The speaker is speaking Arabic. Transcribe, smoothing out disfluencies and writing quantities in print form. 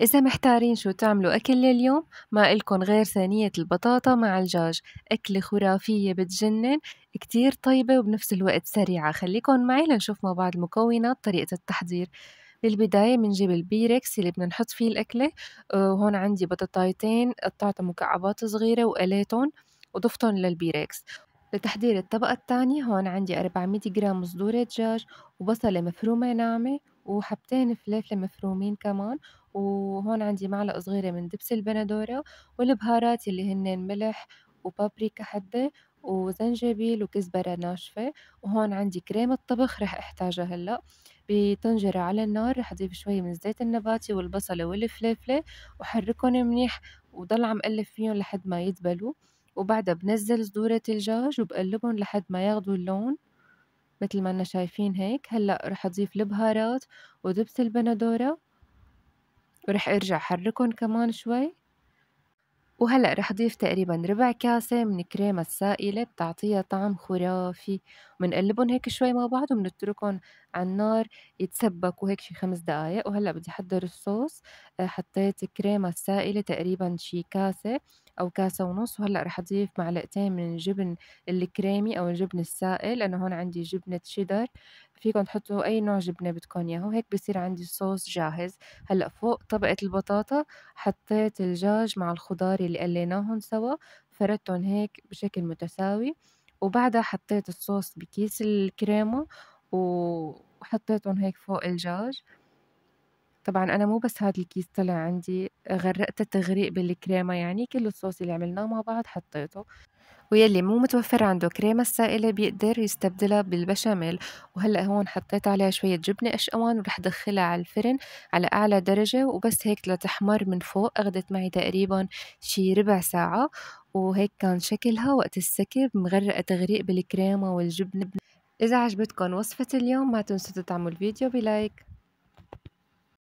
إذا محتارين شو تعملوا أكل لليوم ما إلكن غير صينية البطاطا مع الدجاج، أكلة خرافية بتجنن، كتير طيبة وبنفس الوقت سريعة. خليكن معي لنشوف مع بعض المكونات طريقة التحضير. بالبداية بنجيب البيركس اللي بدنا نحط فيه الأكلة، وهون عندي بطاطايتين قطعتها مكعبات صغيرة وقليتن وضفتن للبيركس. لتحضير الطبقة التانية هون عندي 400 جرام صدور دجاج وبصلة مفرومة ناعمة وحبتين فلفلة مفرومين كمان، وهون عندي معلقة صغيرة من دبس البندورة والبهارات اللي هن ملح وبابريكا حدة وزنجبيل وكزبرة ناشفة. وهون عندي كريمة طبخ رح احتاجها هلأ. بطنجرة على النار رح اضيف شوي من الزيت النباتي والبصلة والفلفلة وحركن منيح وضل عم قلب فيهم لحد ما يدبلوا. وبعدها بنزل صدورة الدجاج وبقلبهم لحد ما ياخدوا اللون متل ما إننا شايفين هيك. هلأ رح أضيف البهارات ودبس البندورة ورح أرجع حرّكُن كمان شوي. وهلأ رح أضيف تقريبًا ربع كاسة من كريمة سائلة بتعطيها طعم خرافي، ومنقلّبن هيك شوي مع بعض ومنتركن على النار يتسبّكوا هيك شي 5 دقايق. وهلأ بدي أحضّر الصوص. حطيت كريمة سائلة تقريبًا شي كاسة أو كاسة ونُص. وهلأ رح أضيف معلقتين من الجبن الكريمي أو الجبن السائل، لإنه هون عندي جبنة شيدر، فيكن تحطّوا أي نوع جبنة بدكن إياه، وهيك بصير عندي الصوص جاهز. هلأ فوق طبقة البطاطا حطيت الدجاج مع الخضار اللي قليناهم سوا، فردتهم هيك بشكل متساوي. وبعدها حطيت الصوص بكيس الكريمة وحطيتهم هيك فوق الدجاج. طبعًا أنا مو بس هاد الكيس طلع عندي، غرّقته تغريق بالكريمة، يعني كل الصوص اللي عملناه مع بعض حطيته. ويلّي مو متوفّر عنده كريمة السائلة بيقدر يستبدلها بالبشاميل. وهلأ هون حطيت عليها شوية جبنة قشقمان ورح أدخّلها على الفرن على أعلى درجة وبس هيك لتحمر من فوق. أخدت معي تقريبًا شي ربع ساعة، وهيك كان شكلها وقت السكب مغرقة تغريق بالكريمة والجبنة. إذا عجبتكن وصفة اليوم ما تنسوا تدعموا الفيديو بلايك.